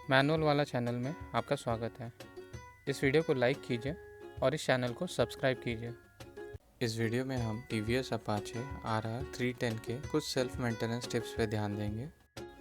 Manual वाला channel में आपका स्वागत है। इस वीडियो को लाइक कीजिए और इस चैनल को सब्सक्राइब कीजिए। इस वीडियो में हम TVS अपाचे RR 310 के कुछ सेल्फ मेंटेनेंस टिप्स पे ध्यान देंगे।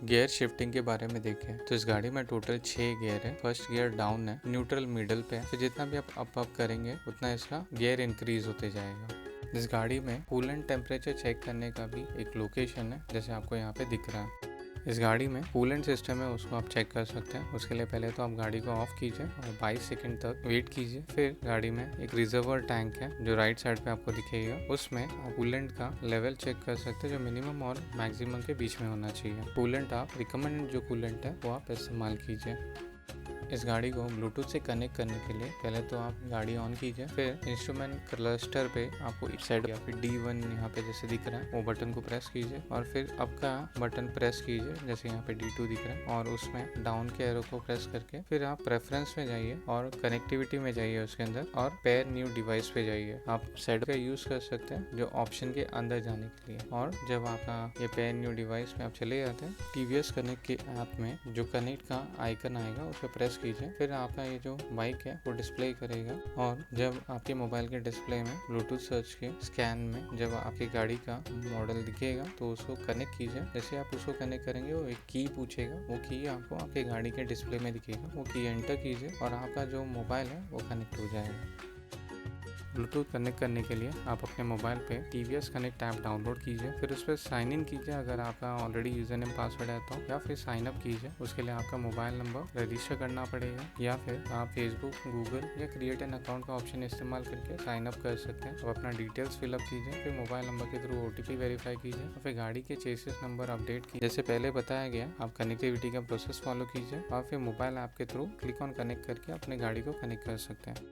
गियर शिफ्टिंग के बारे में देखें तो इस गाड़ी में टोटल 6 गियर है। फर्स्ट गियर डाउन है, न्यूट्रल मिडल पे है, फिर जितना भी आप अप करेंगे उतना इसका गियर इंक्रीज होते जाएगा। इस गाड़ी में कूलेंट टेम्परेचर चेक करने का भी एक लोकेशन है, जैसे आपको यहाँ पे दिख रहा है। इस गाड़ी में कूलेंट सिस्टम है, उसको आप चेक कर सकते हैं। उसके लिए पहले तो आप गाड़ी को ऑफ कीजिए और 22 सेकंड तक वेट कीजिए। फिर गाड़ी में एक रिजर्वर टैंक है जो राइट साइड पे आपको दिखेगा, उसमें आप कूलेंट का लेवल चेक कर सकते हैं, जो मिनिमम और मैक्सिमम के बीच में होना चाहिए। कूलेंट आप रिकमेंडेड जो कूलेंट है वो आप इस्तेमाल कीजिए। इस गाड़ी को ब्लूटूथ से कनेक्ट करने के लिए पहले तो आप गाड़ी ऑन कीजिए, फिर इंस्ट्रूमेंट क्लस्टर पे आपको एक साइड या फिर D1 यहाँ पे जैसे दिख रहा है वो बटन को प्रेस कीजिए और फिर अप का बटन प्रेस कीजिए, जैसे यहाँ पे D2 दिख रहा है, और उसमें डाउन के एरो को प्रेस करके फिर आप प्रेफरेंस में जाइए और कनेक्टिविटी में जाइए उसके अंदर, और पेयर न्यू डिवाइस पे जाइए। आप सेट का यूज़ कर सकते हैं जो ऑप्शन के अंदर जाने के लिए, और जब आपका ये पेयर न्यू डिवाइस में आप चले जाते हैं, TVS कनेक्ट के ऐप में जो कनेक्ट का आइकन आएगा उस पर प्रेस कीजिए, फिर आपका ये जो बाइक है वो डिस्प्ले करेगा, और जब आपके मोबाइल के डिस्प्ले में ब्लूटूथ सर्च के स्कैन में जब आपकी गाड़ी का मॉडल दिखेगा तो उसको कनेक्ट कीजिए। जैसे आप उसको कनेक्ट करेंगे वो एक की पूछेगा, वो की आपको आपके गाड़ी के डिस्प्ले में दिखेगा, वो की एंटर कीजिए और आपका जो मोबाइल है वो कनेक्ट हो जाएगा। ब्लूटूथ कनेक्ट करने के लिए आप अपने मोबाइल पे TVS कनेक्ट ऐप डाउनलोड कीजिए, फिर उस पर साइन इन कीजिए अगर आपका ऑलरेडी यूजर नेम पासवर्ड है तो, या फिर साइन अप कीजिए। उसके लिए आपका मोबाइल नंबर रजिस्टर करना पड़ेगा, या फिर आप फेसबुक, गूगल या क्रिएट एन अकाउंट का ऑप्शन इस्तेमाल करके साइन अप कर सकते हैं। अब अपना डिटेल्स फिलअप कीजिए, फिर मोबाइल नंबर के थ्रू OTP वेरीफाई कीजिए और फिर गाड़ी के चेसिस नंबर अपडेट कीजिए। जैसे पहले बताया गया, आप कनेक्टिविटी का प्रोसेस फॉलो कीजिए और फिर मोबाइल ऐप के थ्रू क्लिक ऑन कनेक्ट करके अपने गाड़ी को कनेक्ट कर सकते हैं।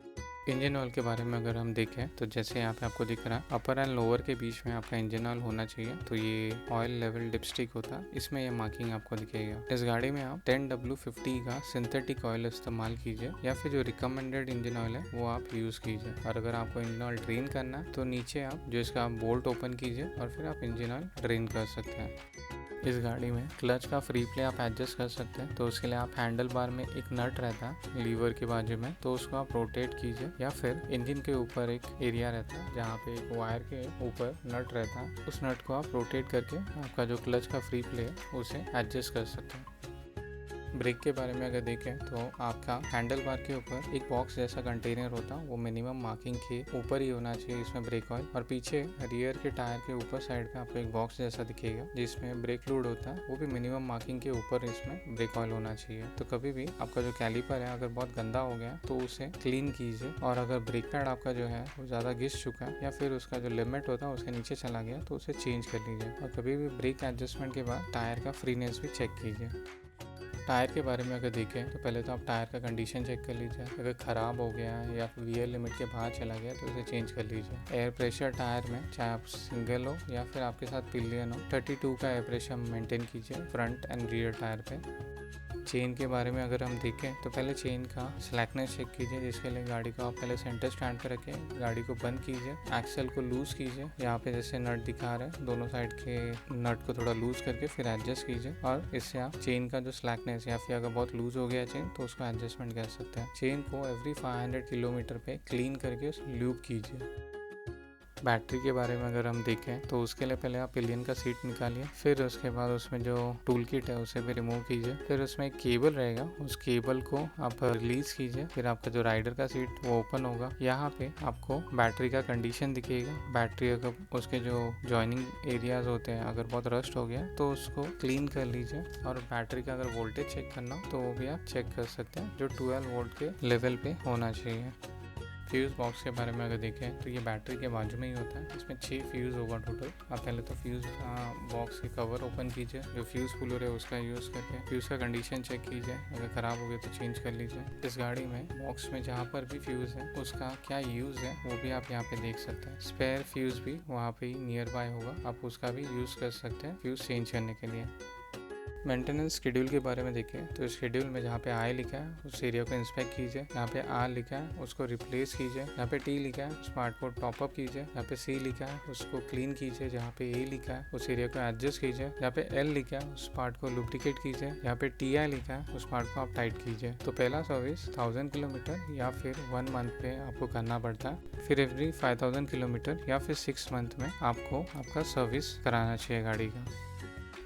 इंजन ऑयल के बारे में अगर हम देखें तो जैसे यहाँ पे आपको दिख रहा है, अपर एंड लोअर के बीच में आपका इंजन ऑयल होना चाहिए, तो ये ऑयल लेवल डिपस्टिक होता है, इसमें ये मार्किंग आपको दिखेगा। इस गाड़ी में आप 10W50 का सिंथेटिक ऑयल इस्तेमाल कीजिए, या फिर जो रिकमेंडेड इंजन ऑयल है वो आप यूज़ कीजिए। और अगर आपको इंजन ऑयल ड्रेन करना है तो नीचे आप जो इसका बोल्ट ओपन कीजिए और फिर आप इंजन ऑयल ड्रेन कर सकते हैं। इस गाड़ी में क्लच का फ्री प्ले आप एडजस्ट कर सकते हैं, तो उसके लिए आप हैंडल बार में एक नट रहता है लीवर के बाजू में, तो उसको आप रोटेट कीजिए, या फिर इंजन के ऊपर एक एरिया रहता है जहाँ पे एक वायर के ऊपर नट रहता है, उस नट को आप रोटेट करके आपका जो क्लच का फ्री प्ले है उसे एडजस्ट कर सकते हैं। ब्रेक के बारे में अगर देखें तो आपका हैंडल बार के ऊपर एक बॉक्स जैसा कंटेनर होता है, वो मिनिमम मार्किंग के ऊपर ही होना चाहिए इसमें ब्रेक ऑयल, और पीछे रियर के टायर के ऊपर साइड पे आपको एक बॉक्स जैसा दिखेगा जिसमें ब्रेक फ्लूइड होता है, वो भी मिनिमम मार्किंग के ऊपर इसमें ब्रेक ऑयल होना चाहिए। तो कभी भी आपका जो कैलिपर है अगर बहुत गंदा हो गया तो उसे क्लीन कीजिए, और अगर ब्रेक पैड आपका जो है वो ज़्यादा घिस चुका है या फिर उसका जो लिमिट होता है उसके नीचे चला गया तो उसे चेंज कर लीजिए। और कभी भी ब्रेक एडजस्टमेंट के बाद टायर का फ्रीनेस भी चेक कीजिए। टायर के बारे में अगर देखें तो पहले तो आप टायर का कंडीशन चेक कर लीजिए, अगर ख़राब हो गया है या फिर VL लिमिट के बाहर चला गया तो इसे चेंज कर लीजिए। एयर प्रेशर टायर में चाहे आप सिंगल हो या फिर आपके साथ पिलियन हो, 32 का एयर प्रेशर मेंटेन कीजिए फ्रंट एंड रियर टायर पे। चेन के बारे में अगर हम देखें तो पहले चेन का स्लैकनेस चेक कीजिए, जिसके लिए गाड़ी को आप पहले सेंटर स्टैंड पर रखें, गाड़ी को बंद कीजिए, एक्सेल को लूज़ कीजिए, यहाँ पे जैसे नट दिखा रहे हैं दोनों साइड के नट को थोड़ा लूज़ करके फिर एडजस्ट कीजिए, और इससे आप चेन का जो स्लैकनेस या फिर अगर बहुत लूज़ हो गया चेन तो उसको एडजस्टमेंट कर सकते हैं। चेन को एवरी 500 किलोमीटर पे क्लीन करके लूप कीजिए। बैटरी के बारे में अगर हम देखें तो उसके लिए पहले आप पिलियन का सीट निकालिए, फिर उसके बाद उसमें जो टूल किट है उसे भी रिमूव कीजिए, फिर उसमें एक केबल रहेगा, उस केबल को आप रिलीज कीजिए, फिर आपका जो राइडर का सीट वो ओपन होगा। यहाँ पे आपको बैटरी का कंडीशन दिखेगा, बैटरी अगर उसके जो जॉइनिंग एरियाज होते हैं अगर बहुत रस्ट हो गया तो उसको क्लीन कर लीजिए, और बैटरी का अगर वोल्टेज चेक करना हो तो वो भी आप चेक कर सकते हैं, जो 12 वोल्ट के लेवल पे होना चाहिए। फ्यूज़ बॉक्स के बारे में अगर देखें तो ये बैटरी के बाजू में ही होता है, इसमें 6 फ्यूज़ होगा टोटल। आप पहले तो फ्यूज़ बॉक्स के कवर ओपन कीजिए, जो फ्यूज़ कूलर है उसका यूज़ करके फ्यूज़ का कंडीशन चेक कीजिए, अगर ख़राब हो गया तो चेंज कर लीजिए। इस गाड़ी में बॉक्स में जहाँ पर भी फ्यूज़ है उसका क्या यूज़ है वो भी आप यहाँ पे देख सकते हैं। स्पेयर फ्यूज़ भी वहाँ पे ही नियर बाय होगा, आप उसका भी यूज़ कर सकते हैं फ्यूज़ चेंज करने के लिए। मेंटेनेंस शेड्यूल के बारे में देखिए तो इस शेड्यूल में जहाँ पे आई लिखा है उस एरिया को इंस्पेक्ट कीजिए, यहाँ पे आर लिखा है उसको रिप्लेस कीजिए, यहाँ पे टी लिखा है उस पार्ट को टॉप अप कीजिए, यहाँ पे सी लिखा है उसको क्लीन कीजिए, जहाँ पे ए लिखा है उस एरिया को एडजस्ट कीजिए, यहाँ पे एल लिखा है उस पार्ट को लुब्रिकेट कीजिए, यहाँ पे टी आई लिखा है उस पार्ट को आप टाइट कीजिए। तो पहला सर्विस 1000 किलोमीटर या फिर 1 मंथ पे आपको करना पड़ता है, फिर एवरी 5000 किलोमीटर या फिर 6 मंथ में आपको आपका सर्विस कराना चाहिए गाड़ी का।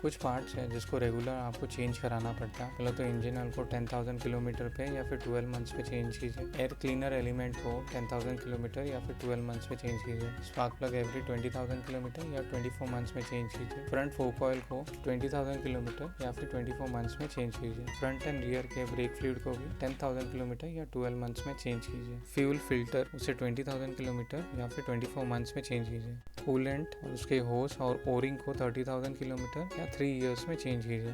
कुछ पार्ट्स हैं जिसको रेगुलर आपको चेंज कराना पड़ता है। पहले तो इंजन ऑयल को 10,000 किलोमीटर पे या फिर 12 मंथ्स पे चेंज कीजिए। एयर क्लीनर एलिमेंट को 10,000 किलोमीटर या फिर 12 मंथ्स पे चेंज कीजिए। स्पार्क प्लग एवरी 20,000 किलोमीटर या 24 मंथ्स में चेंज कीजिए। फ्रंट फोक ऑयल को 20,000 किलोमीटर या फिर 24 मंथ्स में चेंज कीजिए। फ्रंट एंड रियर के ब्रेक फ्लूइड को भी 10,000 किलोमीटर या 12 मंथ्स में चेंज कीजिए। फ्यूल फिल्टर उसे 20,000 किलोमीटर या फिर 24 मंथ्स में चेंज कीजिए। कूलेंट और उसके होस और ओरिंग को 30,000 किलोमीटर या 3 ईयर्स में चेंज कीजिए।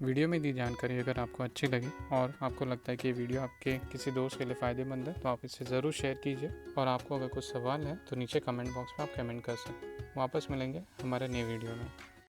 वीडियो में दी जानकारी अगर आपको अच्छी लगी और आपको लगता है कि ये वीडियो आपके किसी दोस्त के लिए फ़ायदेमंद है तो आप इसे ज़रूर शेयर कीजिए, और आपको अगर कुछ सवाल है तो नीचे कमेंट बॉक्स में आप कमेंट कर सकते हैं। वापस मिलेंगे हमारे नए वीडियो में।